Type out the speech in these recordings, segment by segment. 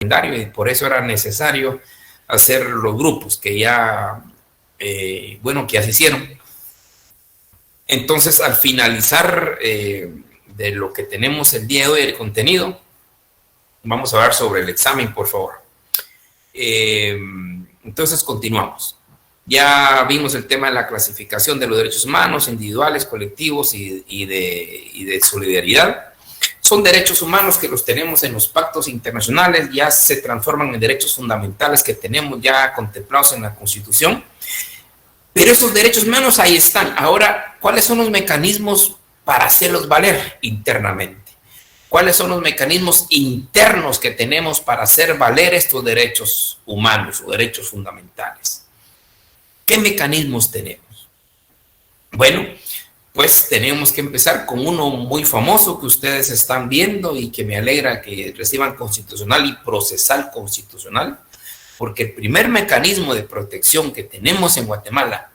y por eso era necesario hacer los grupos que ya, bueno, que ya se hicieron. Entonces, al finalizar de lo que tenemos el día de hoy, el contenido, vamos a hablar sobre el examen, por favor. Entonces, continuamos. Ya vimos el tema de la clasificación de los derechos humanos, individuales, colectivos y de solidaridad. Son derechos humanos que los tenemos en los pactos internacionales, ya se transforman en derechos fundamentales que tenemos ya contemplados en la Constitución. Pero estos derechos humanos ahí están. Ahora, ¿cuáles son los mecanismos para hacerlos valer internamente? ¿Cuáles son los mecanismos internos que tenemos para hacer valer estos derechos humanos o derechos fundamentales? ¿Qué mecanismos tenemos? Bueno, pues tenemos que empezar con uno muy famoso que ustedes están viendo y que me alegra que reciban constitucional y procesal constitucional, porque el primer mecanismo de protección que tenemos en Guatemala,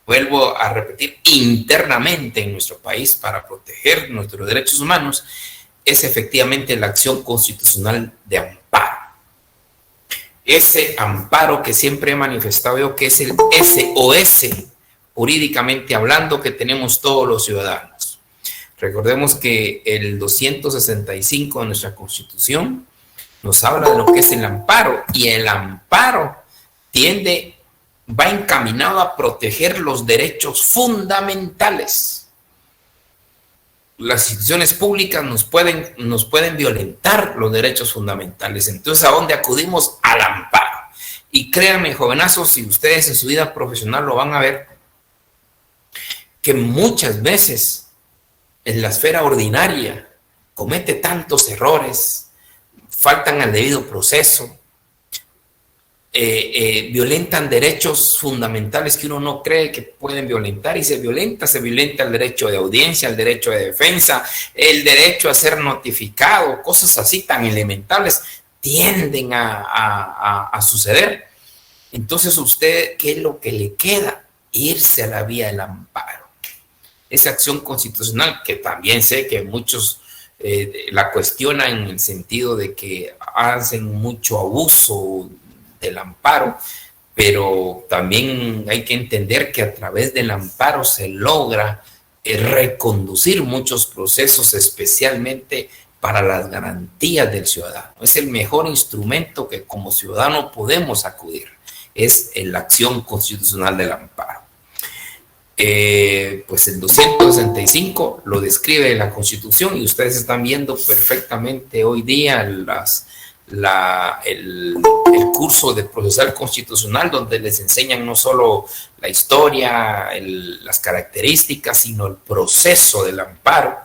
vuelvo a repetir, internamente en nuestro país para proteger nuestros derechos humanos, es efectivamente la acción constitucional de amparo. Ese amparo que siempre he manifestado yo que es el SOS, jurídicamente hablando, que tenemos todos los ciudadanos. Recordemos que el 265 de nuestra Constitución nos habla de lo que es el amparo, y el amparo va encaminado a proteger los derechos fundamentales. Las instituciones públicas nos pueden violentar los derechos fundamentales. Entonces, ¿a dónde acudimos? Al amparo. Y créanme, jovenazos, si ustedes en su vida profesional lo van a ver, que muchas veces en la esfera ordinaria comete tantos errores, faltan al debido proceso, violentan derechos fundamentales que uno no cree que pueden violentar, y se violenta el derecho de audiencia, el derecho de defensa, el derecho a ser notificado, cosas así tan elementales tienden a suceder. Entonces, usted, ¿qué es lo que le queda? Irse a la vía del amparo. Esa acción constitucional que también sé que muchos la cuestionan en el sentido de que hacen mucho abuso del amparo, pero también hay que entender que a través del amparo se logra reconducir muchos procesos, especialmente para las garantías del ciudadano. Es el mejor instrumento que como ciudadano podemos acudir, es la acción constitucional del amparo. Pues el 265 lo describe la Constitución, y ustedes están viendo perfectamente hoy día el curso de procesal constitucional, donde les enseñan no solo la historia, las características, sino el proceso del amparo,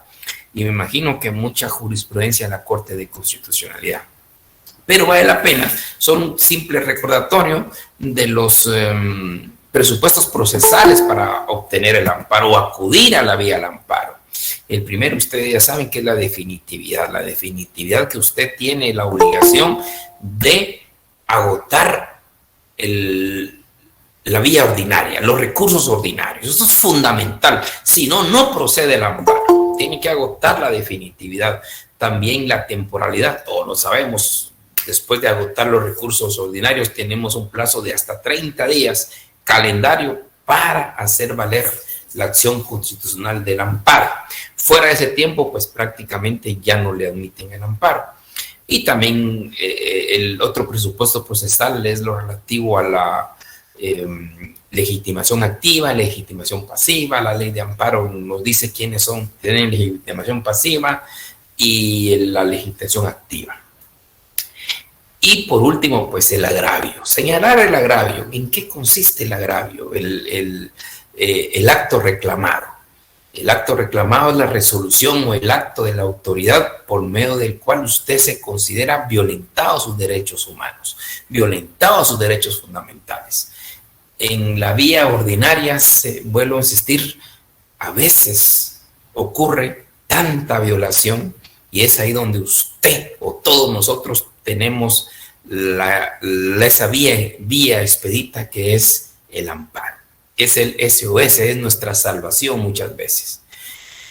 y me imagino que mucha jurisprudencia en la Corte de Constitucionalidad. Pero vale la pena, son un simple recordatorio de los presupuestos procesales para obtener el amparo o acudir a la vía del amparo. El primero, ustedes ya saben que es la definitividad que usted tiene la obligación de agotar la vía ordinaria, los recursos ordinarios. Eso es fundamental, si no, no procede el amparo. Tiene que agotar la definitividad. También la temporalidad, todos lo sabemos, después de agotar los recursos ordinarios tenemos un plazo de hasta 30 días calendario para hacer valer la acción constitucional del amparo. Fuera de ese tiempo, pues prácticamente ya no le admiten el amparo. Y también el otro presupuesto procesal es lo relativo a la legitimación activa, legitimación pasiva. La ley de amparo nos dice quiénes tienen legitimación pasiva y la legitimación activa. Y por último, pues el agravio. Señalar el agravio. ¿En qué consiste el agravio? El acto reclamado. El acto reclamado es la resolución o el acto de la autoridad por medio del cual usted se considera violentado sus derechos humanos, violentado sus derechos fundamentales. En la vía ordinaria, vuelvo a insistir, a veces ocurre tanta violación, y es ahí donde usted o todos nosotros tenemos esa vía expedita que es el amparo. Es el SOS, es nuestra salvación muchas veces.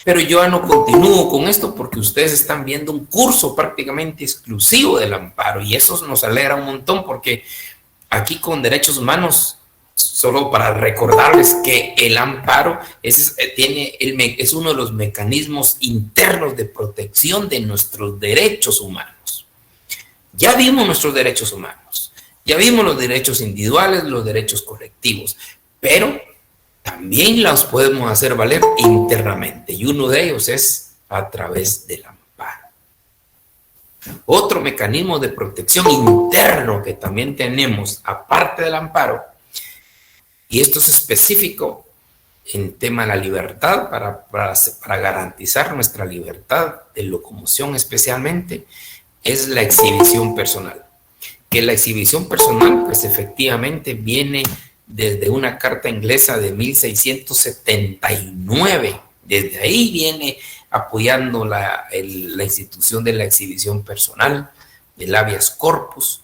Pero yo ya no continúo con esto porque ustedes están viendo un curso prácticamente exclusivo del amparo y eso nos alegra un montón porque aquí con derechos humanos, solo para recordarles que el amparo es uno de los mecanismos internos de protección de nuestros derechos humanos. Ya vimos nuestros derechos humanos, ya vimos los derechos individuales, los derechos colectivos, pero también los podemos hacer valer internamente y uno de ellos es a través del amparo. Otro mecanismo de protección interno que también tenemos, aparte del amparo, y esto es específico en tema de la libertad, para garantizar nuestra libertad de locomoción especialmente, es la exhibición personal. Que la exhibición personal, pues efectivamente viene desde una carta inglesa de 1679. Desde ahí viene apoyando la institución de la exhibición personal, del habeas corpus,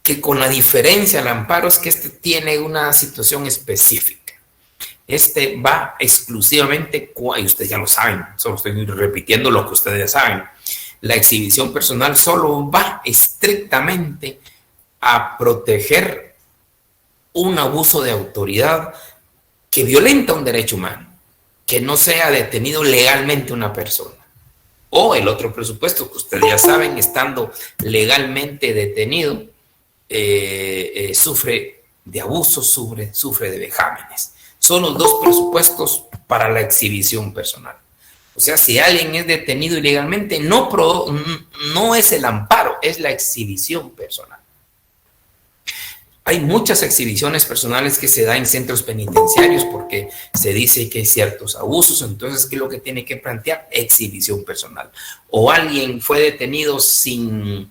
que con la diferencia al amparo es que este tiene una situación específica. Este va exclusivamente, y ustedes ya lo saben, solo estoy repitiendo lo que ustedes ya saben, la exhibición personal solo va estrictamente a proteger un abuso de autoridad que violenta un derecho humano, que no sea detenido legalmente una persona. O el otro presupuesto que ustedes ya saben, estando legalmente detenido, sufre de abusos, sufre de vejámenes. Son los dos presupuestos para la exhibición personal. O sea, si alguien es detenido ilegalmente, no es el amparo, es la exhibición personal. Hay muchas exhibiciones personales que se dan en centros penitenciarios porque se dice que hay ciertos abusos, entonces, ¿qué es lo que tiene que plantear? Exhibición personal. O alguien fue detenido sin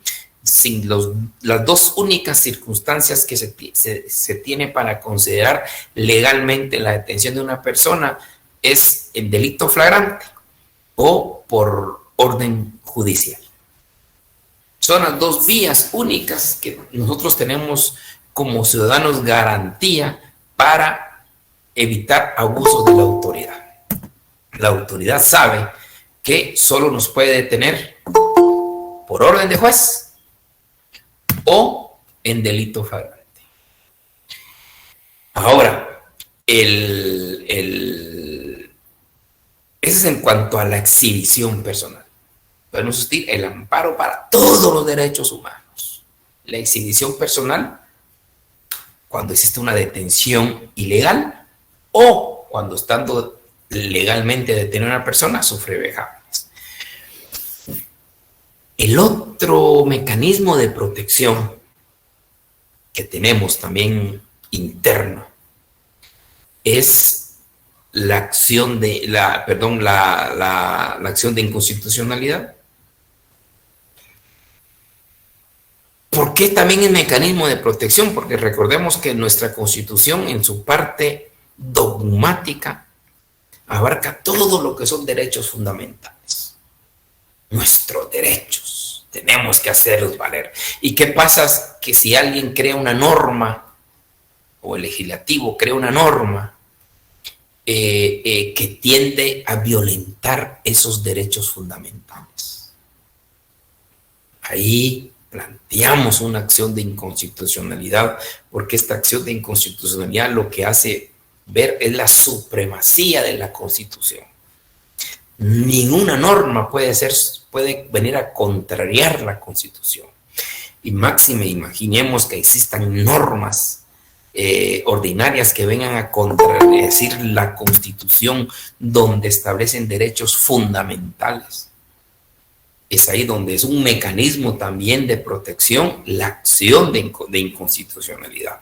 las dos únicas circunstancias que se tiene para considerar legalmente la detención de una persona es el delito flagrante o por orden judicial. Son las dos vías únicas que nosotros tenemos como ciudadanos garantía para evitar abusos de la autoridad. La autoridad sabe que solo nos puede detener por orden de juez o en delito flagrante. Ahora, eso es en cuanto a la exhibición personal. Podemos decir el amparo para todos los derechos humanos. La exhibición personal, cuando existe una detención ilegal o cuando estando legalmente detenida una persona sufre vejámenes. El otro mecanismo de protección que tenemos también interno es la acción de la acción de inconstitucionalidad. ¿Por qué también es mecanismo de protección? Porque recordemos que nuestra Constitución en su parte dogmática abarca todo lo que son derechos fundamentales. Nuestros derechos, tenemos que hacerlos valer. ¿Y qué pasa que si alguien crea una norma o el legislativo crea una norma que tiende a violentar esos derechos fundamentales? Ahí planteamos una acción de inconstitucionalidad, porque esta acción de inconstitucionalidad lo que hace ver es la supremacía de la Constitución. Ninguna norma puede venir a contrariar la Constitución. Y máxime, imaginemos que existan normas ordinarias que vengan a contradecir la Constitución donde establecen derechos fundamentales. Es ahí donde es un mecanismo también de protección la acción de inconstitucionalidad,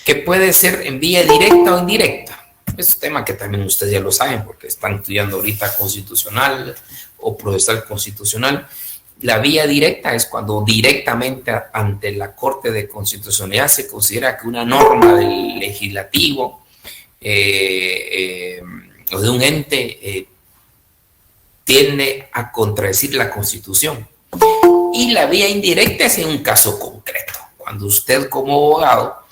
que puede ser en vía directa o indirecta. Es un tema que también ustedes ya lo saben porque están estudiando ahorita constitucional o procesal constitucional. La vía directa es cuando directamente ante la Corte de Constitucionalidad se considera que una norma del legislativo o de un ente tiende a contradecir la Constitución. Y la vía indirecta es en un caso concreto, cuando usted como abogado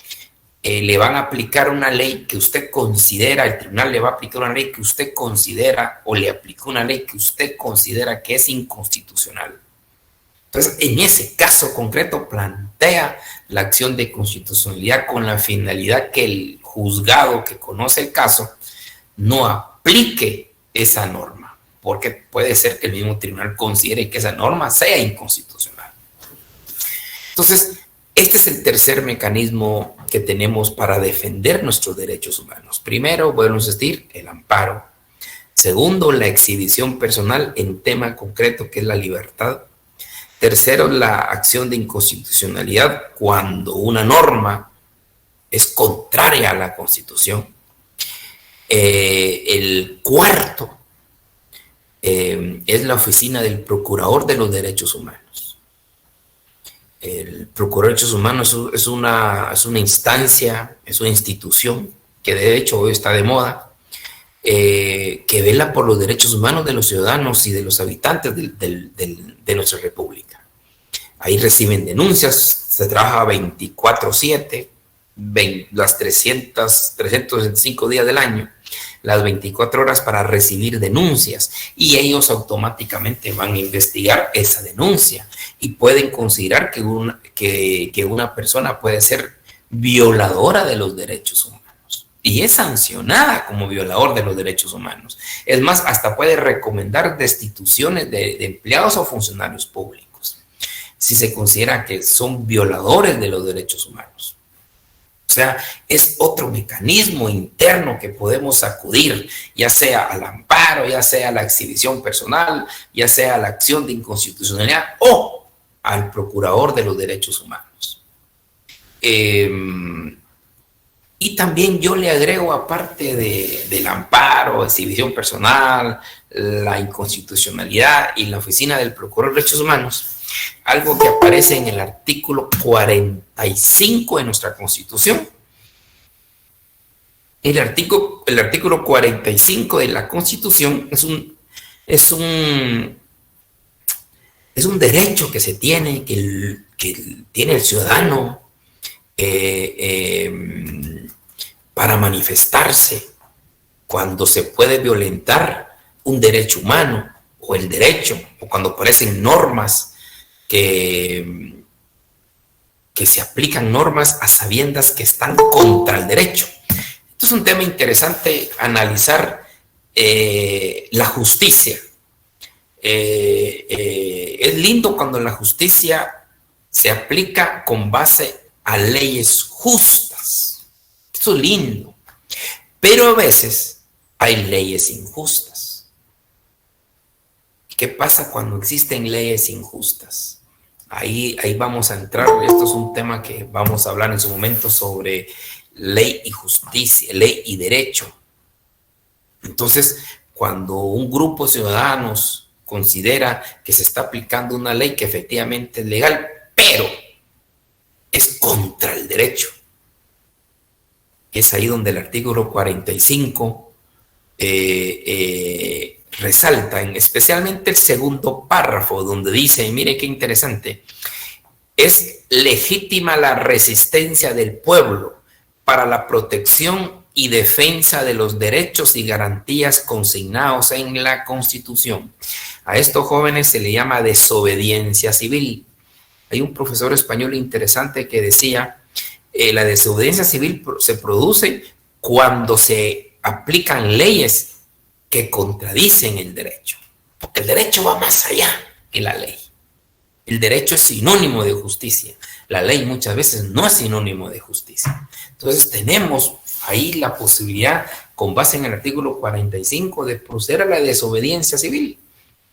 le van a aplicar una ley que usted considera, el tribunal le va a aplicar una ley que usted considera, o le aplicó una ley que usted considera que es inconstitucional. Entonces, en ese caso concreto, plantea la acción de constitucionalidad con la finalidad que el juzgado que conoce el caso no aplique esa norma, porque puede ser que el mismo tribunal considere que esa norma sea inconstitucional. Entonces, este es el tercer mecanismo que tenemos para defender nuestros derechos humanos. Primero, podemos decir, el amparo. Segundo, la exhibición personal en tema concreto, que es la libertad. Tercero, la acción de inconstitucionalidad cuando una norma es contraria a la Constitución. El cuarto es la oficina del Procurador de los Derechos Humanos. El Procurador de Derechos Humanos es una instancia, es una institución que de hecho hoy está de moda, que vela por los derechos humanos de los ciudadanos y de los habitantes de nuestra república. Ahí reciben denuncias, se trabaja 24/7, las 365 días del año, las 24 horas para recibir denuncias, y ellos automáticamente van a investigar esa denuncia y pueden considerar que una persona puede ser violadora de los derechos humanos y es sancionada como violador de los derechos humanos. Es más, hasta puede recomendar destituciones de empleados o funcionarios públicos si se considera que son violadores de los derechos humanos. O sea, es otro mecanismo interno que podemos acudir, ya sea al amparo, ya sea a la exhibición personal, ya sea a la acción de inconstitucionalidad o al procurador de los derechos humanos. Y también yo le agrego, aparte del amparo, exhibición personal, la inconstitucionalidad y la oficina del procurador de derechos humanos, algo que aparece en el artículo 45 de nuestra Constitución. El artículo 45 de la Constitución es un derecho que se tiene, que tiene el ciudadano para manifestarse cuando se puede violentar un derecho humano o el derecho, o cuando aparecen normas que se aplican normas a sabiendas que están contra el derecho. Esto es un tema interesante, analizar la justicia. Es lindo cuando la justicia se aplica con base a leyes justas. Esto es lindo. Pero a veces hay leyes injustas. ¿Qué pasa cuando existen leyes injustas? Ahí vamos a entrar. Esto es un tema que vamos a hablar en su momento sobre ley y justicia, ley y derecho. Entonces, cuando un grupo de ciudadanos considera que se está aplicando una ley que efectivamente es legal, pero es contra el derecho, es ahí donde el artículo 45 resalta, especialmente el segundo párrafo, donde dice, mire qué interesante, es legítima la resistencia del pueblo para la protección y defensa de los derechos y garantías consignados en la Constitución. A estos jóvenes se le llama desobediencia civil. Hay un profesor español interesante que decía, la desobediencia civil se produce cuando se aplican leyes que contradicen el derecho, porque el derecho va más allá que la ley. El derecho es sinónimo de justicia. La ley muchas veces no es sinónimo de justicia. Entonces tenemos ahí la posibilidad, con base en el artículo 45, de proceder a la desobediencia civil,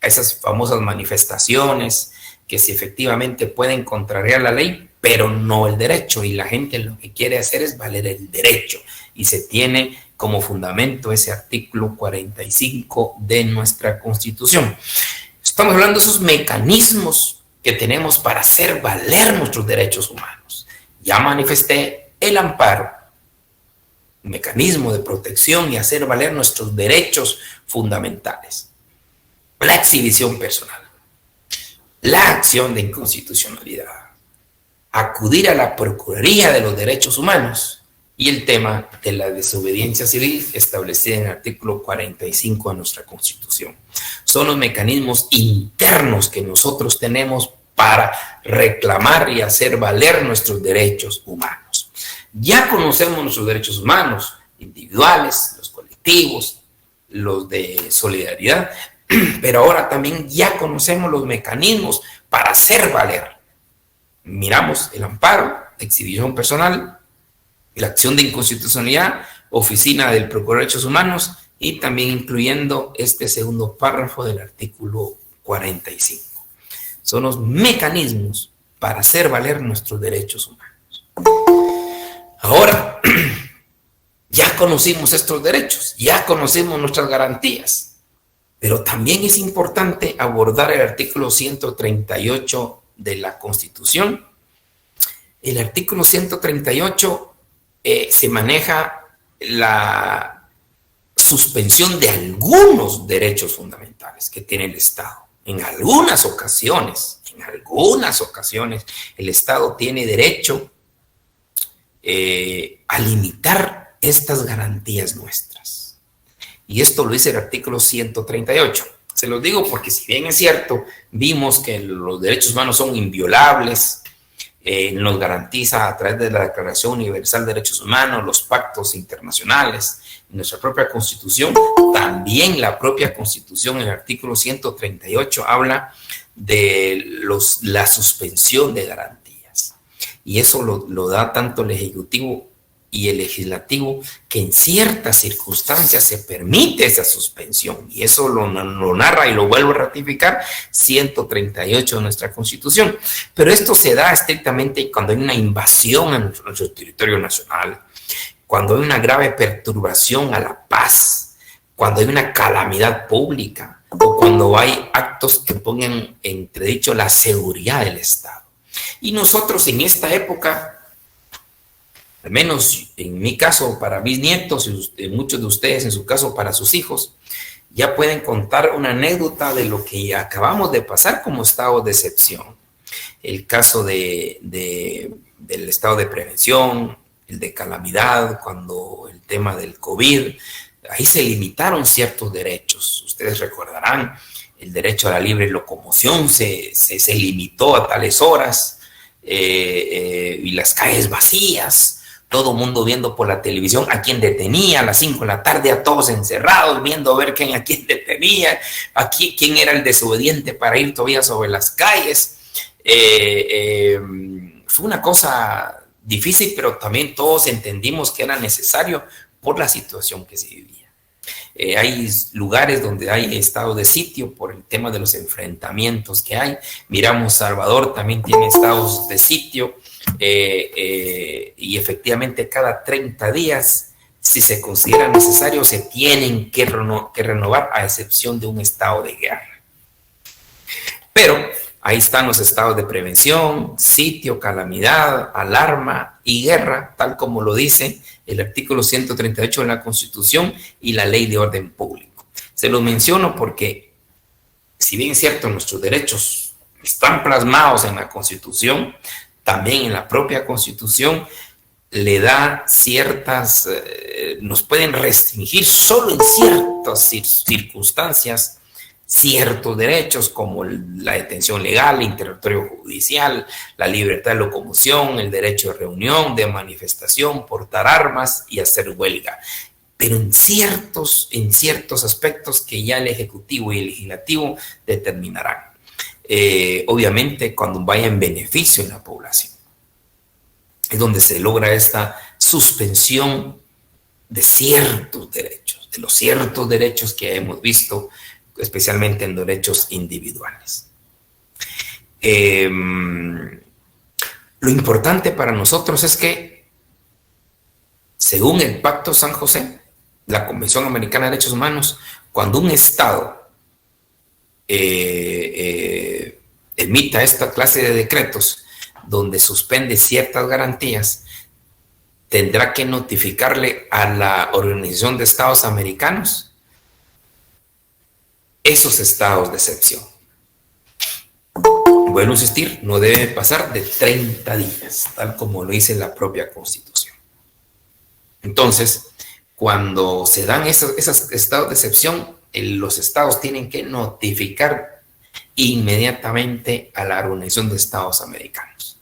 a esas famosas manifestaciones que si efectivamente pueden contrariar la ley, pero no el derecho, y la gente lo que quiere hacer es valer el derecho, y se tiene como fundamento ese artículo 45 de nuestra Constitución. Estamos hablando de esos mecanismos que tenemos para hacer valer nuestros derechos humanos. Ya manifesté el amparo, mecanismo de protección y hacer valer nuestros derechos fundamentales. La exhibición personal, la acción de inconstitucionalidad, acudir a la Procuraduría de los Derechos Humanos y el tema de la desobediencia civil establecida en el artículo 45 de nuestra Constitución. Son los mecanismos internos que nosotros tenemos para reclamar y hacer valer nuestros derechos humanos. Ya conocemos nuestros derechos humanos, individuales, los colectivos, los de solidaridad, pero ahora también ya conocemos los mecanismos para hacer valer. Miramos el amparo, la exhibición personal, la acción de inconstitucionalidad, oficina del Procurador de Derechos Humanos y también incluyendo este segundo párrafo del artículo 45. Son los mecanismos para hacer valer nuestros derechos humanos. Ahora, ya conocimos estos derechos, ya conocimos nuestras garantías, pero también es importante abordar el artículo 138 de la Constitución. El artículo 138 se maneja la suspensión de algunos derechos fundamentales que tiene el Estado. En algunas ocasiones, el Estado tiene derecho a limitar estas garantías nuestras. Y esto lo dice el artículo 138. Se los digo porque si bien es cierto, vimos que los derechos humanos son inviolables, nos garantiza a través de la Declaración Universal de Derechos Humanos, los pactos internacionales, nuestra propia Constitución, también la propia Constitución en el artículo 138 habla de la suspensión de garantías. Y eso lo da tanto el Ejecutivo y el Legislativo, que en ciertas circunstancias se permite esa suspensión. Y eso lo narra y lo vuelvo a ratificar 138 de nuestra Constitución. Pero esto se da estrictamente cuando hay una invasión a nuestro territorio nacional, cuando hay una grave perturbación a la paz, cuando hay una calamidad pública o cuando hay actos que pongan en entredicho la seguridad del Estado. Y nosotros en esta época, al menos en mi caso para mis nietos y muchos de ustedes en su caso para sus hijos, ya pueden contar una anécdota de lo que acabamos de pasar como estado de excepción. El caso del estado de prevención, el de calamidad, cuando el tema del COVID, ahí se limitaron ciertos derechos. Ustedes recordarán, el derecho a la libre locomoción se limitó a tales horas y las calles vacías. Todo el mundo viendo por la televisión a quién detenía a las 5 de la tarde, a todos encerrados, viendo a ver a quién detenía, quién era el desobediente para ir todavía sobre las calles. Fue una cosa difícil, pero también todos entendimos que era necesario por la situación que se vivía. Hay lugares donde hay estado de sitio por el tema de los enfrentamientos que hay. Miramos Salvador, también tiene estados de sitio. Y efectivamente cada 30 días, si se considera necesario, se tienen que renovar a excepción de un estado de guerra. Pero ahí están los estados de prevención, sitio, calamidad, alarma y guerra, tal como lo dice el artículo 138 de la Constitución y la Ley de Orden Público. Se lo menciono porque, si bien es cierto, nuestros derechos están plasmados en la Constitución, también en la propia Constitución le da ciertas, nos pueden restringir solo en ciertas circunstancias ciertos derechos como la detención legal, el interrogatorio judicial, la libertad de locomoción, el derecho de reunión, de manifestación, portar armas y hacer huelga. Pero en ciertos aspectos que ya el Ejecutivo y el Legislativo determinarán. Obviamente cuando vaya en beneficio de la población. Es donde se logra esta suspensión de ciertos derechos, de los ciertos derechos que hemos visto, especialmente en derechos individuales. Lo importante para nosotros es que, según el Pacto San José, la Convención Americana de Derechos Humanos, cuando un Estado emita esta clase de decretos donde suspende ciertas garantías, tendrá que notificarle a la Organización de Estados Americanos esos estados de excepción. Vuelvo a insistir, no debe pasar de 30 días, tal como lo dice la propia Constitución. Entonces, cuando se dan esos estados de excepción, los estados tienen que notificar inmediatamente a la Organización de Estados Americanos,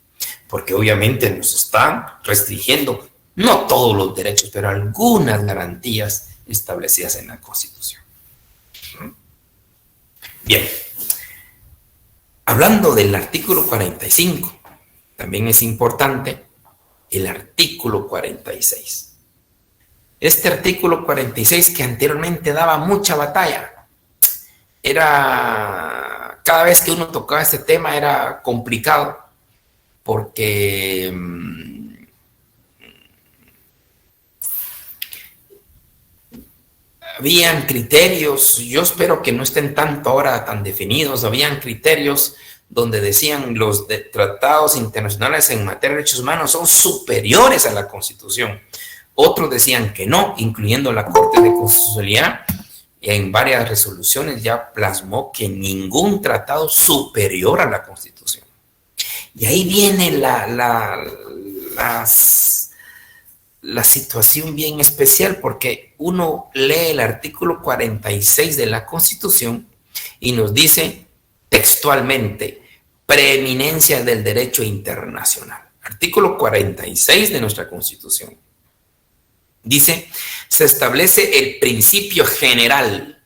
porque obviamente nos están restringiendo no todos los derechos, pero algunas garantías establecidas en la Constitución. Bien, hablando del artículo 45, también es importante el artículo 46. Este artículo 46 que anteriormente daba mucha batalla, cada vez que uno tocaba este tema era complicado, porque habían criterios, yo espero que no estén tanto ahora tan definidos, habían criterios donde decían los tratados internacionales en materia de derechos humanos son superiores a la Constitución. Otros decían que no, incluyendo la Corte de Constitucionalidad, en varias resoluciones ya plasmó que ningún tratado superior a la Constitución. Y ahí viene la situación bien especial, porque uno lee el artículo 46 de la Constitución y nos dice textualmente, preeminencia del derecho internacional. Artículo 46 de nuestra Constitución. Dice, se establece el principio general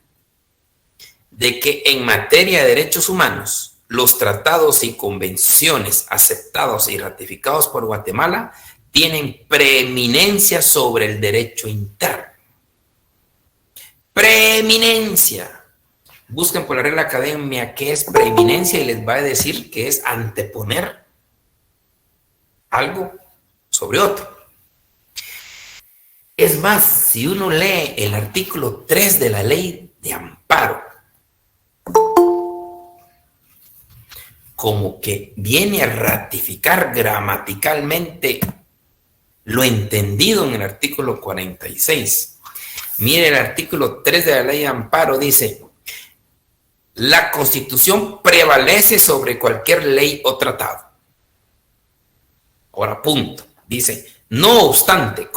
de que en materia de derechos humanos, los tratados y convenciones aceptados y ratificados por Guatemala tienen preeminencia sobre el derecho interno. Preeminencia. Busquen por la Real Academia qué es preeminencia y les va a decir que es anteponer algo sobre otro. Es más, si uno lee el artículo 3 de la Ley de Amparo, como que viene a ratificar gramaticalmente lo entendido en el artículo 46. Mire, el artículo 3 de la Ley de Amparo dice, la Constitución prevalece sobre cualquier ley o tratado. Ahora, punto. Dice, no obstante,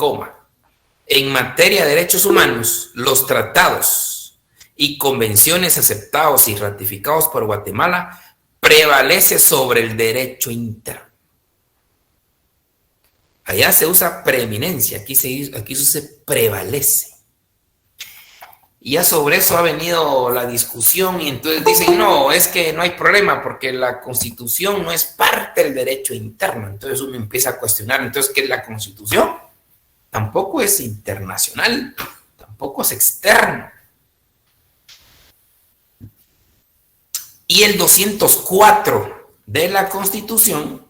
en materia de derechos humanos, los tratados y convenciones aceptados y ratificados por Guatemala prevalece sobre el derecho interno. Allá se usa preeminencia, aquí se usa prevalece. Y ya sobre eso ha venido la discusión y entonces dicen, no, es que no hay problema porque la Constitución no es parte del derecho interno. Entonces uno empieza a cuestionar, entonces, ¿qué es la Constitución? Tampoco es internacional, tampoco es externo. Y el 204 de la Constitución,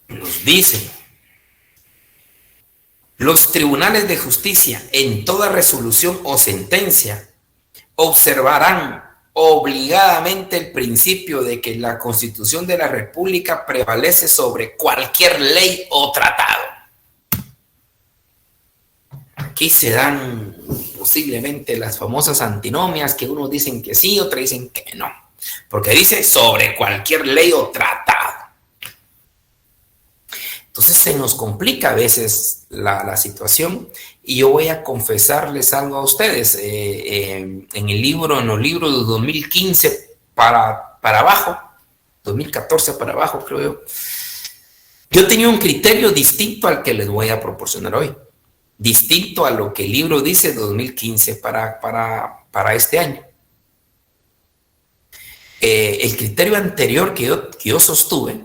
nos dice, los tribunales de justicia en toda resolución o sentencia observarán obligadamente el principio de que la Constitución de la República prevalece sobre cualquier ley o tratado. Aquí se dan posiblemente las famosas antinomias que unos dicen que sí, otros dicen que no, porque dice sobre cualquier ley o tratado. Entonces se nos complica a veces la situación y yo voy a confesarles algo a ustedes. En los libros de 2015 para abajo, 2014 para abajo creo yo tenía un criterio distinto al que les voy a proporcionar hoy. Distinto a lo que el libro dice de 2015 para este año. El criterio anterior que yo sostuve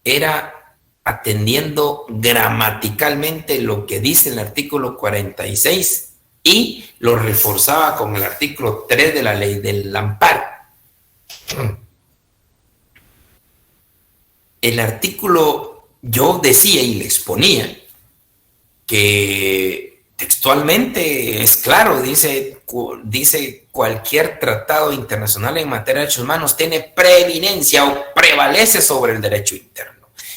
era atendiendo gramaticalmente lo que dice el artículo 46 y lo reforzaba con el artículo 3 de la Ley del Amparo. El artículo, yo decía y le exponía que textualmente es claro, dice cualquier tratado internacional en materia de derechos humanos tiene preeminencia o prevalece sobre el derecho interno.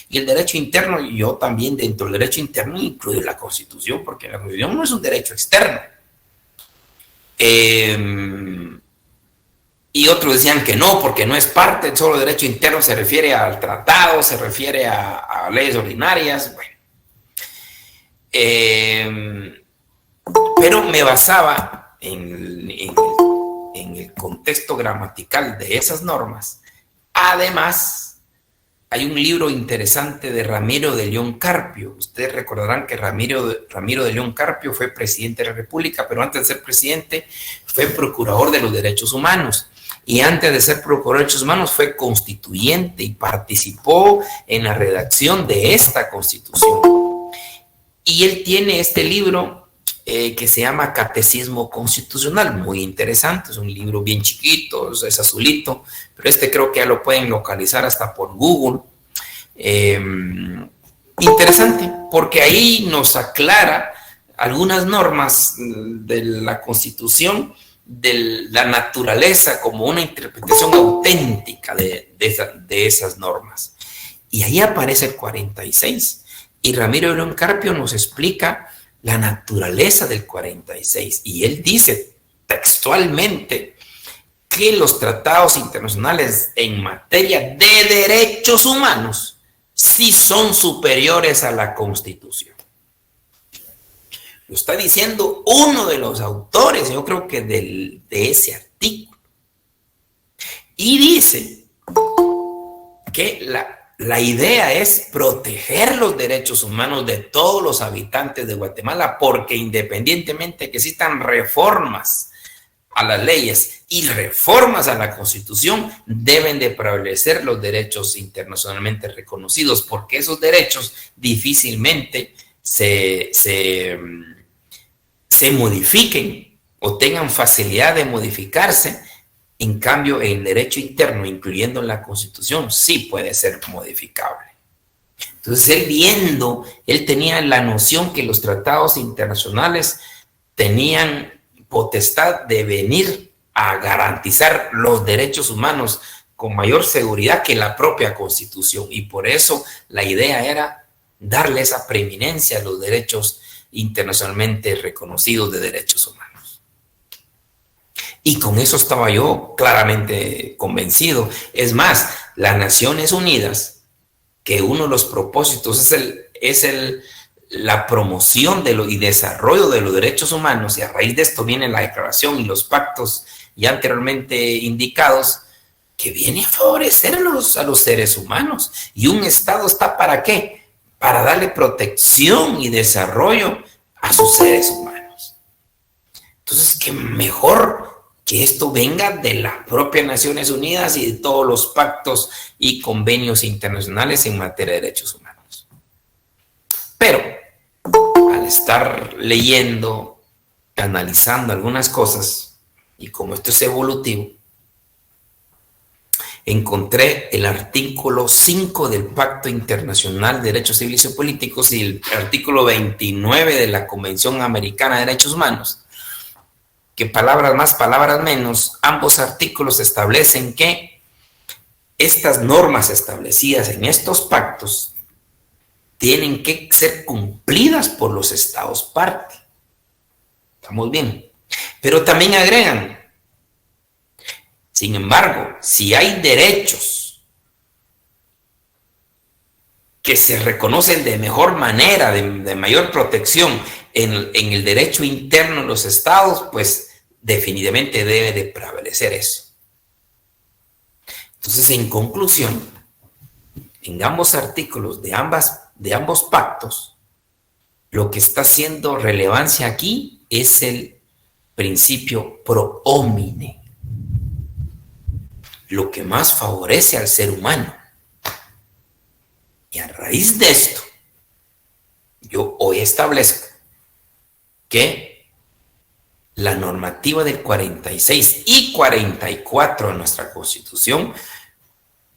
Y el derecho interno, yo también dentro del derecho interno incluyo la Constitución, porque la Constitución no es un derecho externo. y otros decían que no, porque no es parte, solo derecho interno se refiere al tratado, se refiere a leyes ordinarias. Bueno. Pero me basaba en el contexto gramatical de esas normas. Además, hay un libro interesante de Ramiro de León Carpio. Ustedes recordarán que Ramiro de León Carpio fue presidente de la República, pero antes de ser presidente fue procurador de los derechos humanos. Y antes de ser procurador de derechos humanos fue constituyente y participó en la redacción de esta constitución. Y él tiene este libro que se llama Catecismo Constitucional, muy interesante, es un libro bien chiquito, es azulito, pero este creo que ya lo pueden localizar hasta por Google. Interesante, porque ahí nos aclara algunas normas de la Constitución, de la naturaleza como una interpretación auténtica de esas normas. Y ahí aparece el 46, y Ramiro de León Carpio nos explica la naturaleza del 46, y él dice textualmente que los tratados internacionales en materia de derechos humanos sí son superiores a la Constitución. Lo está diciendo uno de los autores, yo creo que de ese artículo. Y dice que la idea es proteger los derechos humanos de todos los habitantes de Guatemala, porque independientemente que existan reformas a las leyes y reformas a la Constitución, deben de prevalecer los derechos internacionalmente reconocidos, porque esos derechos difícilmente se modifiquen o tengan facilidad de modificarse. En cambio, el derecho interno, incluyendo la Constitución, sí puede ser modificable. Entonces, él tenía la noción que los tratados internacionales tenían potestad de venir a garantizar los derechos humanos con mayor seguridad que la propia Constitución. Y por eso la idea era darle esa preeminencia a los derechos internacionalmente reconocidos de derechos humanos. Y con eso estaba yo claramente convencido. Es más, las Naciones Unidas, que uno de los propósitos es la promoción y desarrollo de los derechos humanos, y a raíz de esto viene la declaración y los pactos ya anteriormente indicados, que viene a favorecer a los seres humanos. Y un Estado está ¿para qué? Para darle protección y desarrollo a sus seres humanos. Entonces, qué mejor que esto venga de las propias Naciones Unidas y de todos los pactos y convenios internacionales en materia de derechos humanos. Pero, al estar leyendo, analizando algunas cosas, y como esto es evolutivo, encontré el artículo 5 del Pacto Internacional de Derechos Civiles y Políticos y el artículo 29 de la Convención Americana de Derechos Humanos, que palabras más, palabras menos, ambos artículos establecen que estas normas establecidas en estos pactos tienen que ser cumplidas por los estados parte. ¿Estamos bien? Pero también agregan, sin embargo, si hay derechos que se reconocen de mejor manera, de mayor protección en el derecho interno de los estados, pues definitivamente debe de prevalecer eso. Entonces, en conclusión, en ambos artículos de ambos pactos, lo que está haciendo relevancia aquí es el principio pro homine, lo que más favorece al ser humano. Y a raíz de esto, yo hoy establezco que la normativa del 46 y 44 de nuestra Constitución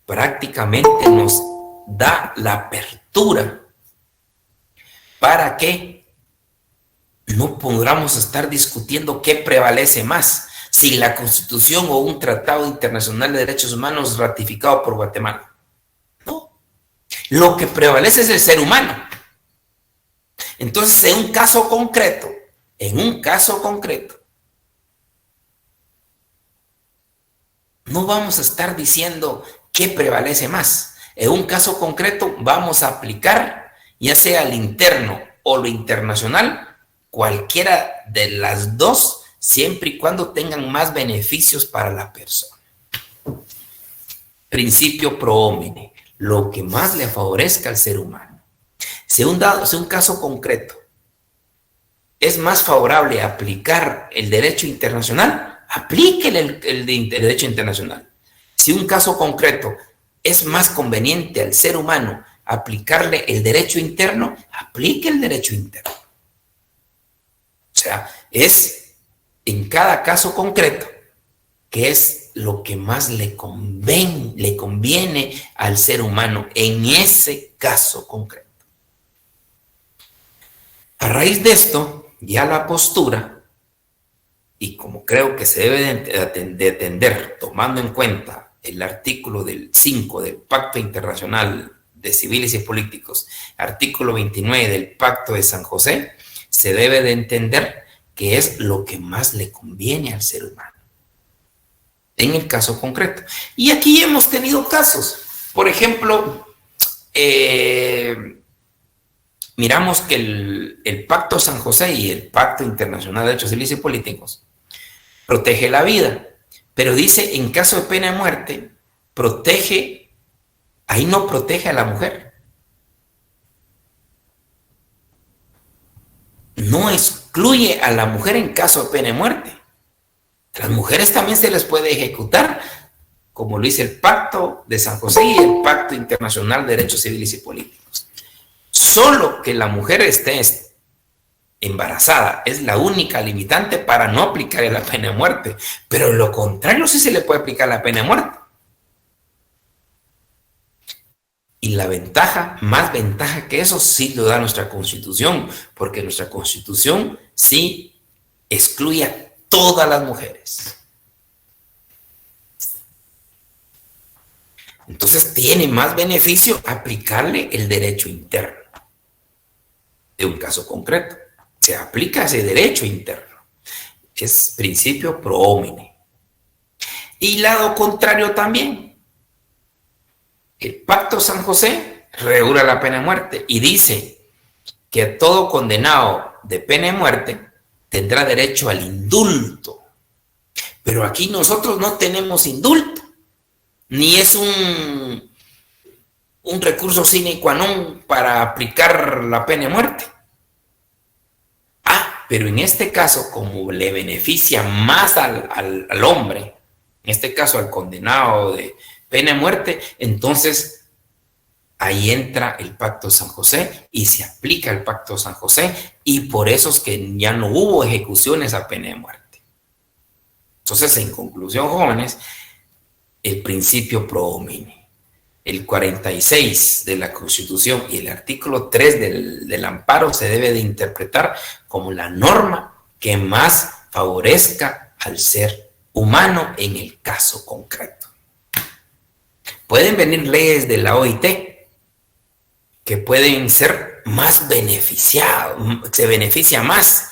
prácticamente nos da la apertura para que no podamos estar discutiendo qué prevalece más, si la Constitución o un tratado internacional de derechos humanos ratificado por Guatemala. No, lo que prevalece es el ser humano. Entonces, en un caso concreto, no vamos a estar diciendo qué prevalece más. En un caso concreto vamos a aplicar, ya sea el interno o lo internacional, cualquiera de las dos, siempre y cuando tengan más beneficios para la persona. Principio pro homine, lo que más le favorezca al ser humano. Si un caso concreto es más favorable aplicar el derecho internacional, aplique el derecho internacional. Si un caso concreto es más conveniente al ser humano aplicarle el derecho interno, aplique el derecho interno. O sea, es en cada caso concreto que es lo que más le conviene al ser humano en ese caso concreto. A raíz de esto, ya la postura, y como creo que se debe de atender tomando en cuenta el artículo del 5 del Pacto Internacional de Civiles y Políticos, artículo 29 del Pacto de San José, se debe de entender que es lo que más le conviene al ser humano en el caso concreto. Y aquí hemos tenido casos. Por ejemplo, miramos que el Pacto San José y el Pacto Internacional de Derechos Civiles y Políticos protege la vida, pero dice en caso de pena de muerte, protege, ahí no protege a la mujer. No excluye a la mujer en caso de pena de muerte. Las mujeres también se les puede ejecutar, como lo dice el Pacto de San José y el Pacto Internacional de Derechos Civiles y Políticos. Solo que la mujer esté embarazada es la única limitante para no aplicar la pena de muerte, pero lo contrario sí se le puede aplicar la pena de muerte. Y la ventaja, más ventaja que eso, sí lo da nuestra Constitución, porque nuestra Constitución sí excluye a todas las mujeres. Entonces tiene más beneficio aplicarle el derecho interno de un caso concreto. Se aplica ese derecho interno. Es principio pro homine. Y lado contrario también. El Pacto San José regula la pena de muerte y dice que todo condenado de pena de muerte tendrá derecho al indulto. Pero aquí nosotros no tenemos indulto, ni es un recurso sine qua non para aplicar la pena de muerte. Pero en este caso, como le beneficia más al hombre, en este caso al condenado de pena de muerte, entonces ahí entra el Pacto San José y se aplica el Pacto San José, y por eso es que ya no hubo ejecuciones a pena de muerte. Entonces, en conclusión, jóvenes, el principio pro homine, el 46 de la Constitución y el artículo 3 del amparo se debe de interpretar como la norma que más favorezca al ser humano en el caso concreto. Pueden venir leyes de la OIT que pueden ser más beneficiados, se beneficia más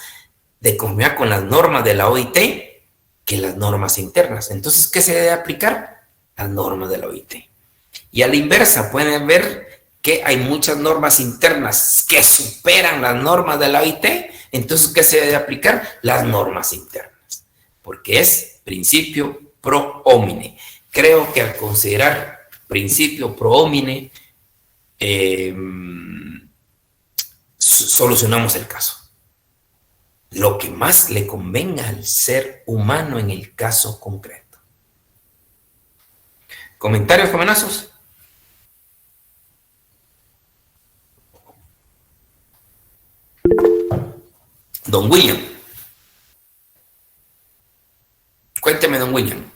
de conformidad con las normas de la OIT que las normas internas. Entonces, ¿qué se debe aplicar? Las normas de la OIT. Y a la inversa, pueden ver que hay muchas normas internas que superan las normas de la OIT. Entonces, ¿qué se debe aplicar? Las normas internas, porque es principio pro homine. Creo que al considerar principio pro homine, solucionamos el caso. Lo que más le convenga al ser humano en el caso concreto. ¿Comentarios, jovenazos? Don William. Cuénteme, don William.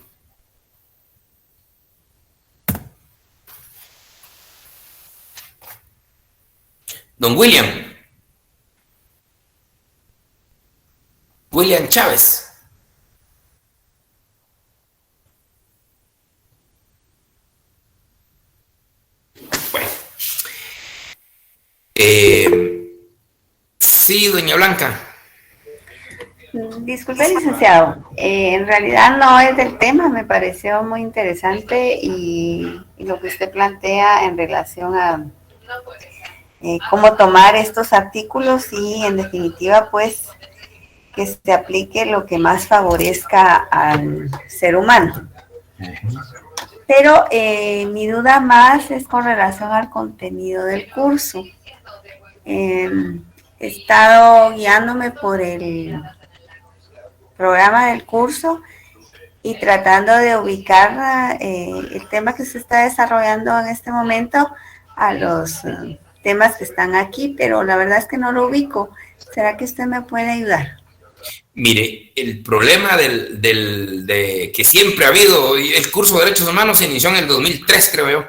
Don William. William Chávez. Bueno. Sí, doña Blanca. Disculpe, licenciado, en realidad no es del tema, me pareció muy interesante y lo que usted plantea en relación a cómo tomar estos artículos y en definitiva pues que se aplique lo que más favorezca al ser humano. Pero mi duda más es con relación al contenido del curso. He estado guiándome por el programa del curso y tratando de ubicar el tema que se está desarrollando en este momento a los temas que están aquí, pero la verdad es que no lo ubico. ¿Será que usted me puede ayudar? Mire, el problema de que siempre ha habido, el curso de Derechos Humanos se inició en el 2003, creo yo.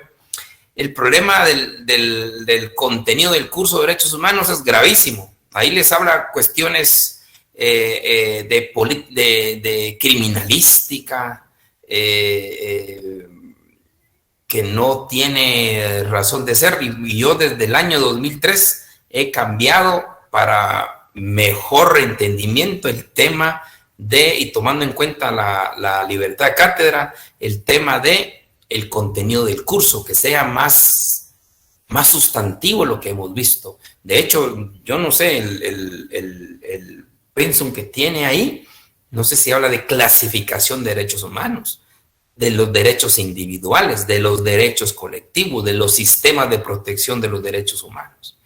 El problema del contenido del curso de Derechos Humanos es gravísimo. Ahí les habla cuestiones de criminalística, que no tiene razón de ser. Y yo desde el año 2003 he cambiado para mejor entendimiento el tema y tomando en cuenta la libertad de cátedra, el tema el contenido del curso, que sea más sustantivo lo que hemos visto. De hecho, yo no sé, el pensum que tiene ahí, no sé si habla de clasificación de derechos humanos, de los derechos individuales, de los derechos colectivos, de los sistemas de protección de los derechos humanos.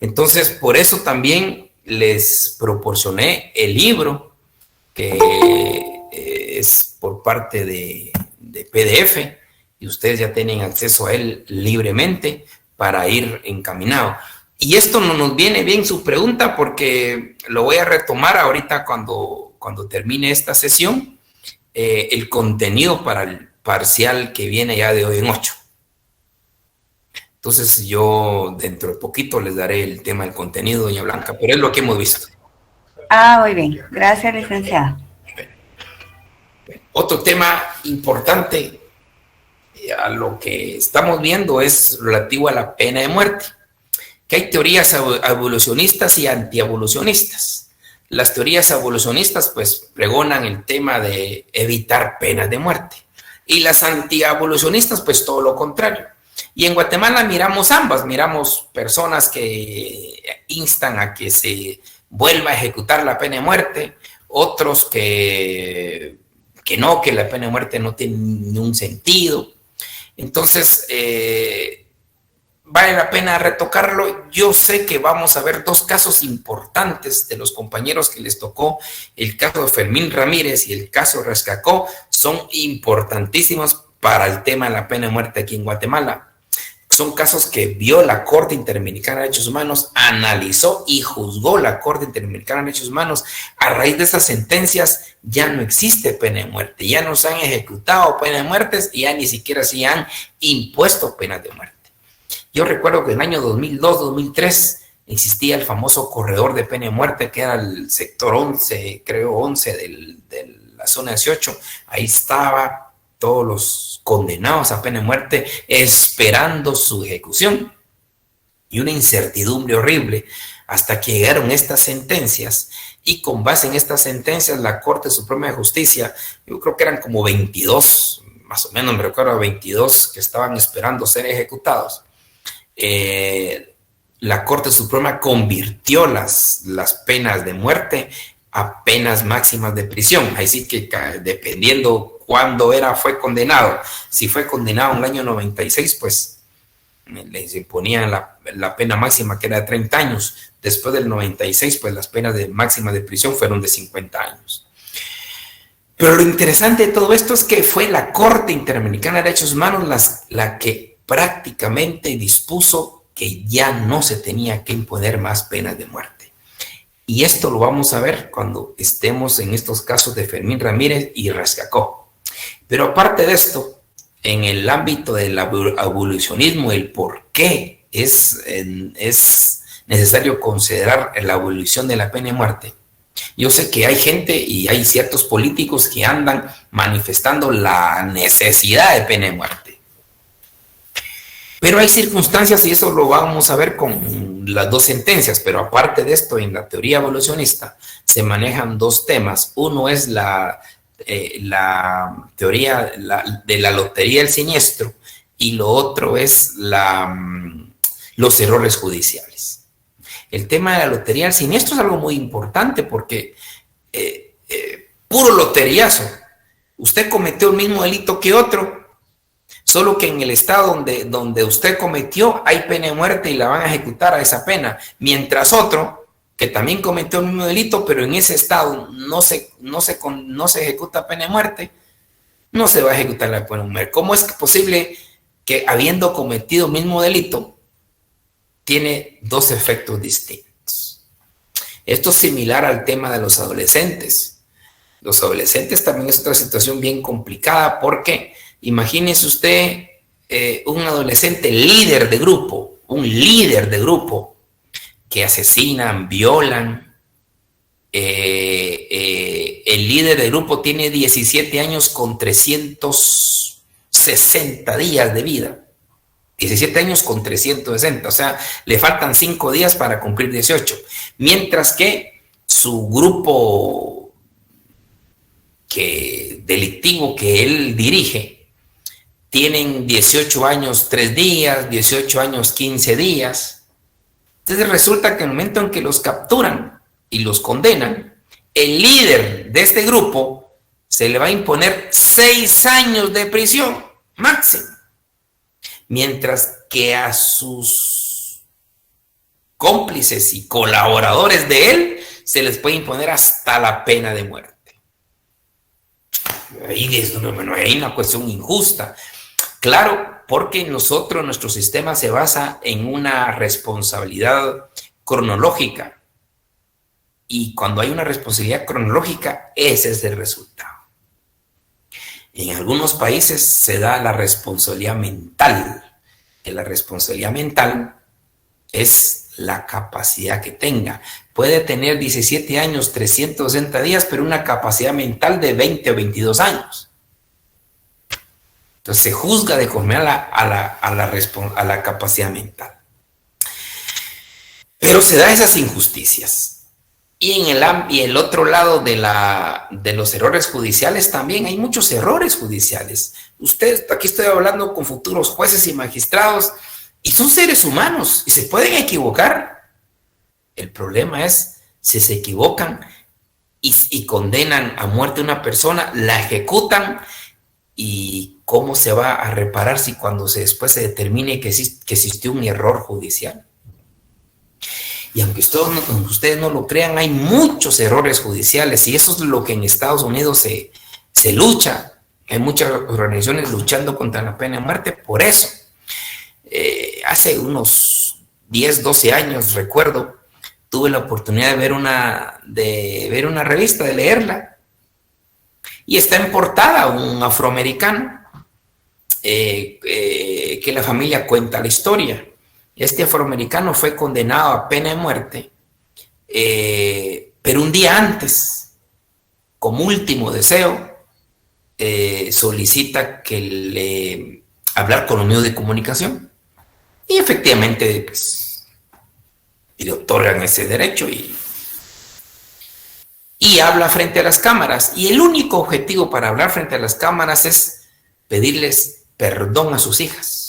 Entonces, por eso también les proporcioné el libro, que es por parte de PDF, y ustedes ya tienen acceso a él libremente para ir encaminado. Y esto no nos viene bien su pregunta, porque lo voy a retomar ahorita cuando termine esta sesión, el contenido para el parcial que viene ya de hoy en 8. Entonces yo dentro de poquito les daré el tema del contenido, doña Blanca, pero es lo que hemos visto. Muy bien. Gracias, licenciada. Otro tema importante a lo que estamos viendo es relativo a la pena de muerte, que hay teorías abolicionistas y antiabolicionistas. Las teorías abolicionistas pues pregonan el tema de evitar penas de muerte, y las antiabolicionistas pues todo lo contrario. Y en Guatemala miramos ambas, miramos personas que instan a que se vuelva a ejecutar la pena de muerte, otros que no, que la pena de muerte no tiene ningún sentido. Entonces, vale la pena retocarlo. Yo sé que vamos a ver dos casos importantes de los compañeros que les tocó, el caso de Fermín Ramírez y el caso Rescacó, son importantísimos para el tema de la pena de muerte aquí en Guatemala. Son casos que vio la Corte Interamericana de Derechos Humanos, analizó y juzgó la Corte Interamericana de Derechos Humanos. A raíz de esas sentencias ya no existe pena de muerte, ya no se han ejecutado penas de muerte y ya ni siquiera se han impuesto penas de muerte. Yo recuerdo que en el año 2002-2003 existía el famoso corredor de pena de muerte, que era el sector 11, creo 11 de la zona 18. Ahí estaba todos los condenados a pena de muerte esperando su ejecución, y una incertidumbre horrible hasta que llegaron estas sentencias, y con base en estas sentencias la Corte Suprema de Justicia, yo creo que eran como 22, más o menos me recuerdo, 22 que estaban esperando ser ejecutados. La Corte Suprema convirtió las penas de muerte a penas máximas de prisión. Así que dependiendo cuándo fue condenado, si fue condenado en el año 96, pues les imponían la pena máxima, que era de 30 años. Después del 96, pues las penas máximas de prisión fueron de 50 años. Pero lo interesante de todo esto es que fue la Corte Interamericana de Derechos Humanos la que prácticamente dispuso que ya no se tenía que imponer más penas de muerte. Y esto lo vamos a ver cuando estemos en estos casos de Fermín Ramírez y Rescacó. Pero aparte de esto, en el ámbito del abolicionismo, el por qué es necesario considerar la abolición de la pena de muerte. Yo sé que hay gente y hay ciertos políticos que andan manifestando la necesidad de pena de muerte. Pero hay circunstancias, y eso lo vamos a ver con las dos sentencias, pero aparte de esto, en la teoría abolicionista, se manejan dos temas. Uno es la teoría de la lotería del siniestro y lo otro es los errores judiciales. El tema de la lotería del siniestro es algo muy importante porque puro loteriazo. Usted cometió el mismo delito que otro, solo que en el estado donde usted cometió hay pena de muerte y la van a ejecutar a esa pena, mientras otro que también cometió el mismo delito, pero en ese estado no se ejecuta pena de muerte, no se va a ejecutar la pena de muerte. ¿Cómo es posible que habiendo cometido el mismo delito tiene dos efectos distintos? Esto es similar al tema de los adolescentes. Los adolescentes también es otra situación bien complicada porque imagínese usted un adolescente líder de grupo, que asesinan, violan. El líder del grupo tiene 17 años con 360 días de vida. 17 años con 360, o sea, le faltan 5 días para cumplir 18. Mientras que su grupo delictivo que él dirige tienen 18 años 3 días, 18 años 15 días. Entonces resulta que en el momento en que los capturan y los condenan, el líder de este grupo se le va a imponer 6 años de prisión máximo, mientras que a sus cómplices y colaboradores de él se les puede imponer hasta la pena de muerte. Hay una cuestión injusta. Claro, porque nuestro sistema se basa en una responsabilidad cronológica. Y cuando hay una responsabilidad cronológica, ese es el resultado. En algunos países se da la responsabilidad mental, que la responsabilidad mental es la capacidad que tenga. Puede tener 17 años, 360 días, pero una capacidad mental de 20 o 22 años. Entonces se juzga de conforme a la capacidad mental. Pero se da esas injusticias. Y en el otro lado de los errores judiciales también hay muchos errores judiciales. Aquí estoy hablando con futuros jueces y magistrados y son seres humanos y se pueden equivocar. El problema es si se equivocan y condenan a muerte a una persona, la ejecutan y cómo se va a reparar si cuando después se determine que existió un error judicial. Y aunque ustedes no lo crean, hay muchos errores judiciales y eso es lo que en Estados Unidos se lucha. Hay muchas organizaciones luchando contra la pena de muerte por eso. Hace unos 10, 12 años, recuerdo, tuve la oportunidad de ver una revista, de leerla. Y está en portada un afroamericano que la familia cuenta la historia. Este afroamericano fue condenado a pena de muerte, pero un día antes, como último deseo, solicita que hablar con los medios de comunicación. Y efectivamente, pues, le otorgan ese derecho y habla frente a las cámaras. Y el único objetivo para hablar frente a las cámaras es pedirles perdón a sus hijas.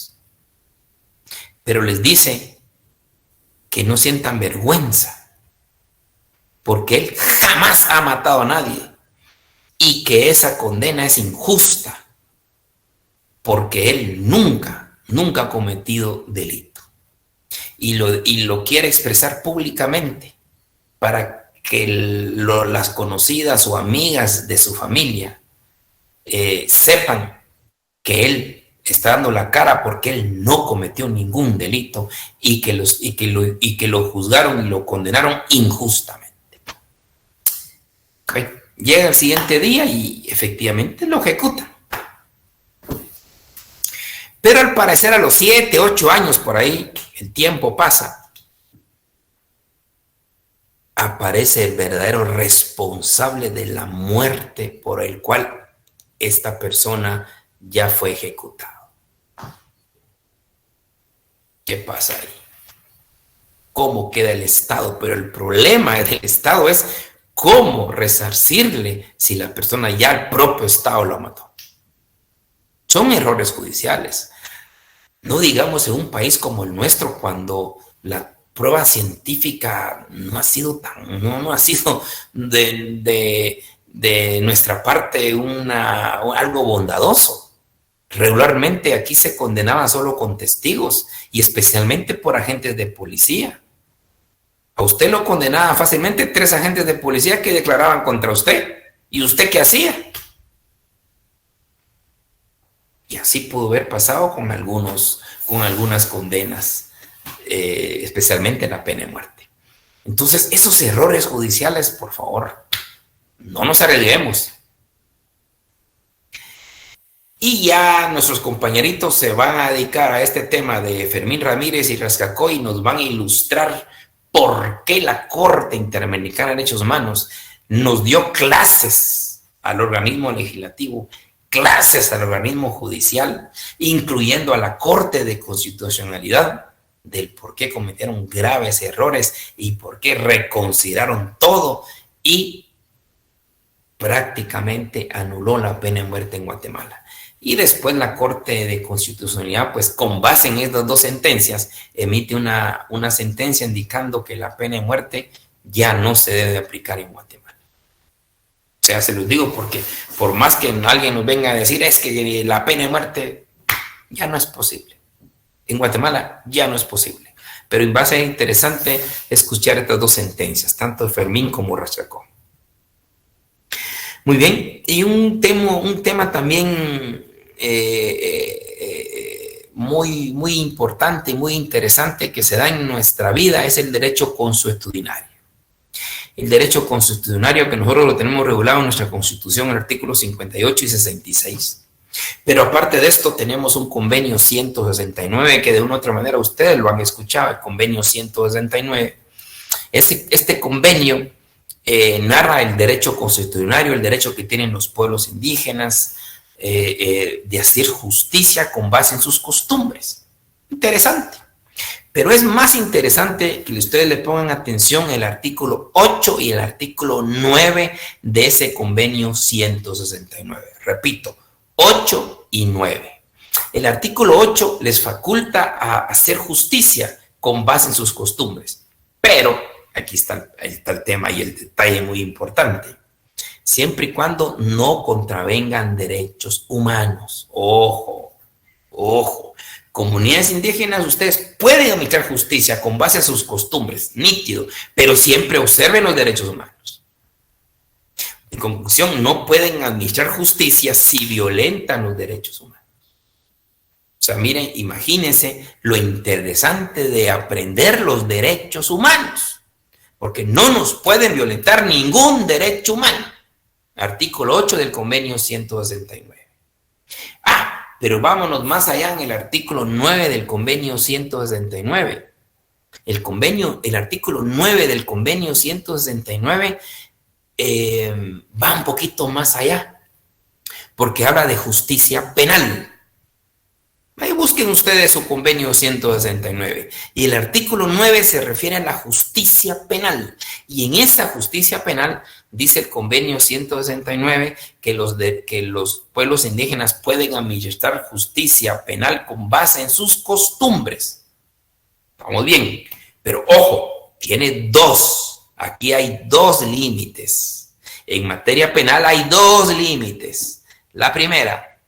Pero les dice que no sientan vergüenza, porque él jamás ha matado a nadie y que esa condena es injusta, porque él nunca ha cometido delito. Y lo quiere expresar públicamente para que las conocidas o amigas de su familia sepan que él está dando la cara porque él no cometió ningún delito y que lo juzgaron y lo condenaron injustamente. Okay. Llega el siguiente día y efectivamente lo ejecutan. Pero al parecer a los 7, 8 años por ahí, el tiempo pasa, aparece el verdadero responsable de la muerte por el cual esta persona ya fue ejecutada. ¿Qué pasa ahí? ¿Cómo queda el Estado? Pero el problema del Estado es cómo resarcirle si la persona ya el propio Estado lo mató. Son errores judiciales. No digamos en un país como el nuestro, cuando la prueba científica no ha sido de nuestra parte algo bondadoso. Regularmente aquí se condenaba solo con testigos y especialmente por agentes de policía. A usted lo condenaban fácilmente 3 agentes de policía que declaraban contra usted. ¿Y usted qué hacía? Y así pudo haber pasado con algunas condenas, especialmente la pena de muerte. Entonces, esos errores judiciales, por favor, no nos arriesguemos. Y ya nuestros compañeritos se van a dedicar a este tema de Fermín Ramírez y Rascacoy y nos van a ilustrar por qué la Corte Interamericana de Derechos Humanos nos dio clases al organismo legislativo, clases al organismo judicial, incluyendo a la Corte de Constitucionalidad, del por qué cometieron graves errores y por qué reconsideraron todo y prácticamente anuló la pena de muerte en Guatemala. Y después la Corte de Constitucionalidad, pues con base en estas 2 sentencias, emite una sentencia indicando que la pena de muerte ya no se debe aplicar en Guatemala. O sea, se los digo porque por más que alguien nos venga a decir es que la pena de muerte ya no es posible. En Guatemala ya no es posible. Pero en base es interesante escuchar estas 2 sentencias, tanto de Fermín como Rascacoy. Muy bien, y un tema también muy importante y muy interesante que se da en nuestra vida es el derecho consuetudinario. El derecho consuetudinario que nosotros lo tenemos regulado en nuestra Constitución, en el artículo 58 y 66. Pero aparte de esto tenemos un convenio 169 que de una u otra manera ustedes lo han escuchado, el convenio 169. Este convenio narra el derecho consuetudinario, el derecho que tienen los pueblos indígenas de hacer justicia con base en sus costumbres. Interesante. Pero es más interesante que ustedes le pongan atención el artículo 8 y el artículo 9 de ese convenio 169. Repito, 8 y 9. El artículo 8 les faculta a hacer justicia con base en sus costumbres. Pero, aquí está el tema y el detalle muy importante. Siempre y cuando no contravengan derechos humanos. Ojo, ojo. Comunidades indígenas, ustedes pueden administrar justicia con base a sus costumbres, nítido, pero siempre observen los derechos humanos. En conclusión, no pueden administrar justicia si violentan los derechos humanos. O sea, miren, imagínense lo interesante de aprender los derechos humanos, porque no nos pueden violentar ningún derecho humano. Artículo 8 del convenio 169. Pero vámonos más allá en el artículo 9 del convenio 169. El artículo 9 del convenio 169 va un poquito más allá, porque habla de justicia penal. Ahí busquen ustedes su convenio 169. Y el artículo 9 se refiere a la justicia penal. Y en esa justicia penal dice el convenio 169 que los pueblos indígenas pueden administrar justicia penal con base en sus costumbres. Vamos bien, pero ojo, tiene 2. Aquí hay 2 límites. En materia penal hay 2 límites. La primera,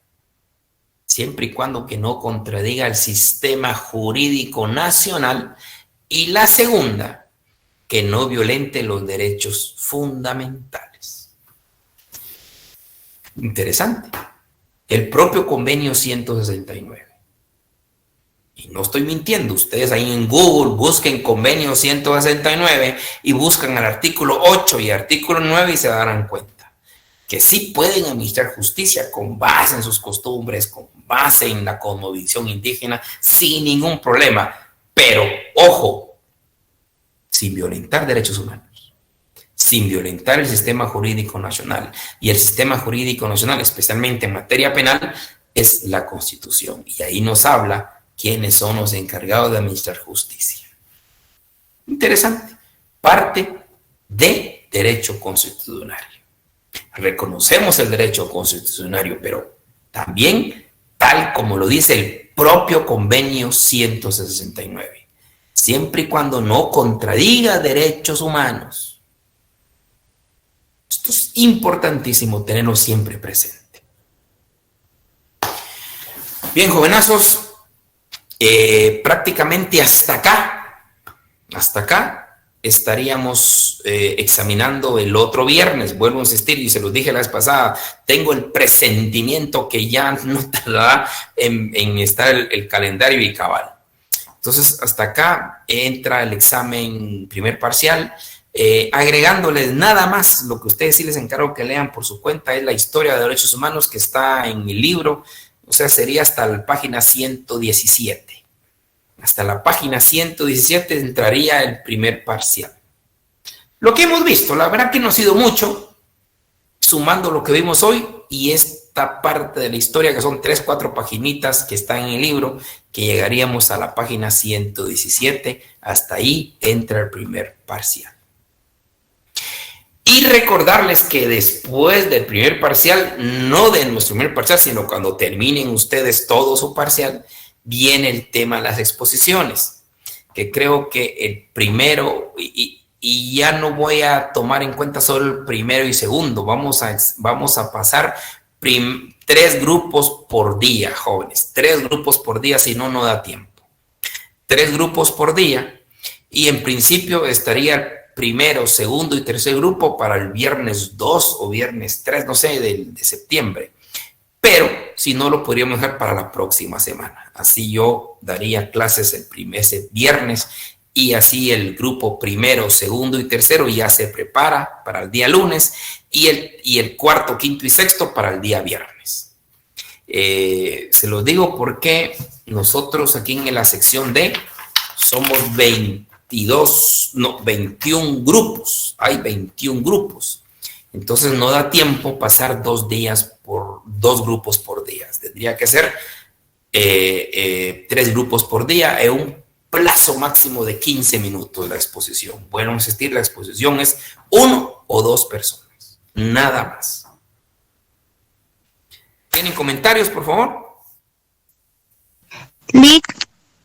siempre y cuando que no contradiga el sistema jurídico nacional. Y la segunda, que no violente los derechos fundamentales. Interesante. El propio convenio 169. Y no estoy mintiendo, ustedes ahí en Google busquen convenio 169 y buscan el artículo 8 y artículo 9 y se darán cuenta que sí pueden administrar justicia con base en sus costumbres, con base en la cosmovisión indígena, sin ningún problema. Pero, ojo, sin violentar derechos humanos, sin violentar el sistema jurídico nacional. Y el sistema jurídico nacional, especialmente en materia penal, es la Constitución. Y ahí nos habla quiénes son los encargados de administrar justicia. Interesante. Parte de derecho constitucional. Reconocemos el derecho constitucional, pero también tal como lo dice el propio convenio 169, siempre y cuando no contradiga derechos humanos. Esto es importantísimo tenerlo siempre presente. Bien, jovenazos, prácticamente hasta acá estaríamos examinando el otro viernes. Vuelvo a insistir y se los dije la vez pasada, tengo el presentimiento que ya no tardará en estar el calendario y cabal. Entonces, hasta acá entra el examen primer parcial, agregándoles nada más. Lo que ustedes sí les encargo que lean por su cuenta es la historia de derechos humanos que está en el libro, o sea, sería hasta la página 117. Hasta la página 117 entraría el primer parcial. Lo que hemos visto, la verdad que no ha sido mucho, sumando lo que vimos hoy y esta parte de la historia, que son 3-4 paginitas que están en el libro, que llegaríamos a la página 117, hasta ahí entra el primer parcial. Y recordarles que después del primer parcial, no de nuestro primer parcial, sino cuando terminen ustedes todo su parcial, viene el tema de las exposiciones, que creo que el primero, y ya no voy a tomar en cuenta solo el primero y segundo, vamos a pasar 3 grupos por día, jóvenes, 3 grupos por día, si no, no da tiempo. 3 grupos por día, y en principio estaría el primero, segundo y tercer grupo para el viernes 2 o viernes 3, no sé, de septiembre. Pero si no, lo podríamos dejar para la próxima semana. Así yo daría clases ese viernes y así el grupo primero, segundo y tercero ya se prepara para el día lunes y el cuarto, quinto y sexto para el día viernes. Se los digo porque nosotros aquí en la sección D somos 21 grupos. Hay 21 grupos. Entonces no da tiempo pasar 2 días por 2 grupos por día. Tendría que ser 3 grupos por día en un plazo máximo de 15 minutos la exposición. Bueno, insistir, la exposición es 1 o 2 personas, nada más. ¿Tienen comentarios, por favor? Lick.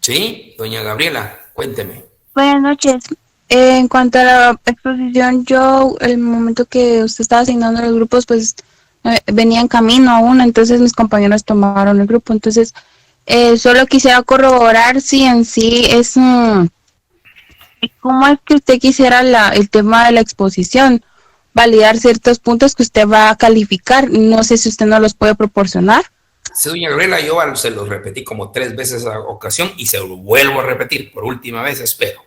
Sí, doña Gabriela, cuénteme. Buenas noches. En cuanto a la exposición, yo, el momento que usted estaba asignando los grupos, pues venía en camino aún, entonces mis compañeros tomaron el grupo. Entonces, solo quisiera corroborar si en sí es... ¿Cómo es que usted quisiera el tema de la exposición? Validar ciertos puntos que usted va a calificar. No sé si usted no los puede proporcionar. Sí, doña Gabriela, yo se los repetí como 3 veces a ocasión y se lo vuelvo a repetir por última vez, espero.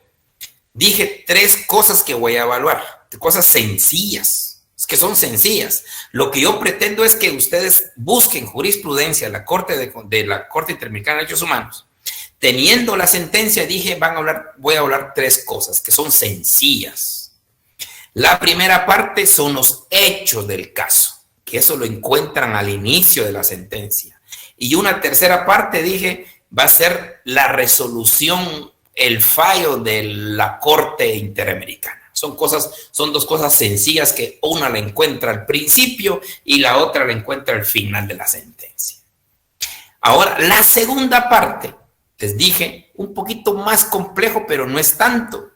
Dije 3 cosas que voy a evaluar, cosas sencillas, es que son sencillas. Lo que yo pretendo es que ustedes busquen jurisprudencia de la Corte Interamericana de Derechos Humanos. Teniendo la sentencia, dije, voy a hablar 3 cosas que son sencillas. La primera parte son los hechos del caso, que eso lo encuentran al inicio de la sentencia. Y una tercera parte, dije, va a ser la resolución, el fallo de la Corte Interamericana. Son 2 cosas sencillas que una la encuentra al principio y la otra la encuentra al final de la sentencia. Ahora, la segunda parte, les dije, un poquito más complejo, pero no es tanto.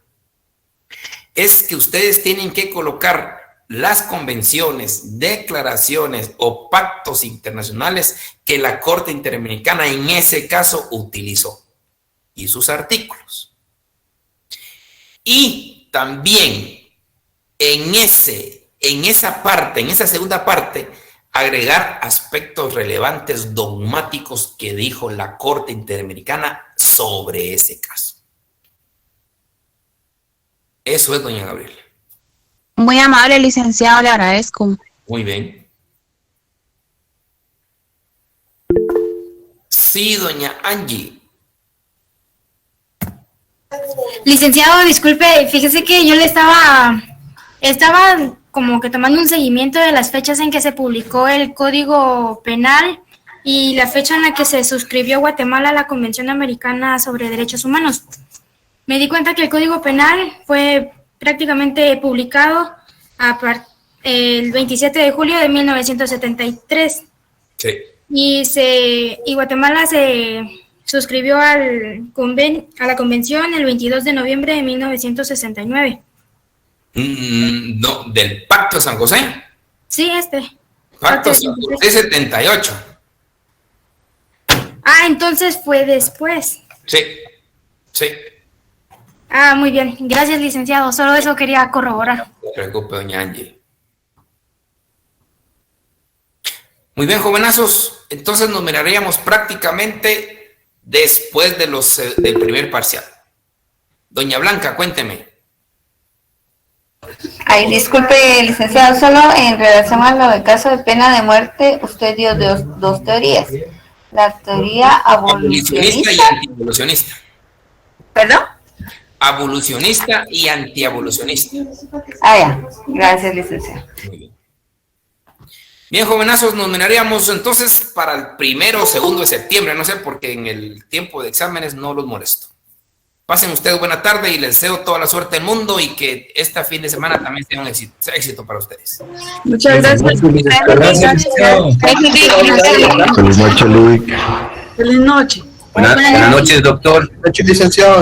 Es que ustedes tienen que colocar las convenciones, declaraciones o pactos internacionales que la Corte Interamericana en ese caso utilizó y sus artículos. Y también en esa segunda parte, agregar aspectos relevantes dogmáticos que dijo la Corte Interamericana sobre ese caso. Eso es, doña Gabriela. Muy amable, licenciado, le agradezco. Muy bien. Sí, doña Angie. Licenciado, disculpe, fíjese que yo estaba como que tomando un seguimiento de las fechas en que se publicó el Código Penal y la fecha en la que se suscribió Guatemala a la Convención Americana sobre Derechos Humanos. Me di cuenta que el Código Penal fue prácticamente publicado el 27 de julio de 1973. Sí. Y Guatemala se suscribió a la convención el 22 de noviembre de 1969. No, del Pacto de San José. Sí, Pacto de San José 78. Entonces fue después. Sí, sí. Muy bien. Gracias, licenciado. Solo eso quería corroborar. No se preocupe, doña Angie. Muy bien, jovenazos. Entonces nos miraríamos prácticamente después de del primer parcial. Doña Blanca, cuénteme. Ay, disculpe, licenciado, solo en relación a lo del caso de pena de muerte, usted dio dos teorías. La teoría abolicionista Y antievolucionista. ¿Perdón? Abolicionista y antiabolicionista. Ya. Gracias, licenciado. Muy bien. Bien, jovenazos, nos miraríamos entonces para el 1 o 2 de septiembre, no sé, porque en el tiempo de exámenes no los molesto. Pasen ustedes buena tarde y les deseo toda la suerte del mundo y que este fin de semana también sea un éxito para ustedes. Muchas gracias. Gracias. Feliz noche, Luis. Feliz noche. Buenas noches, doctor. Buenas noches, licenciado.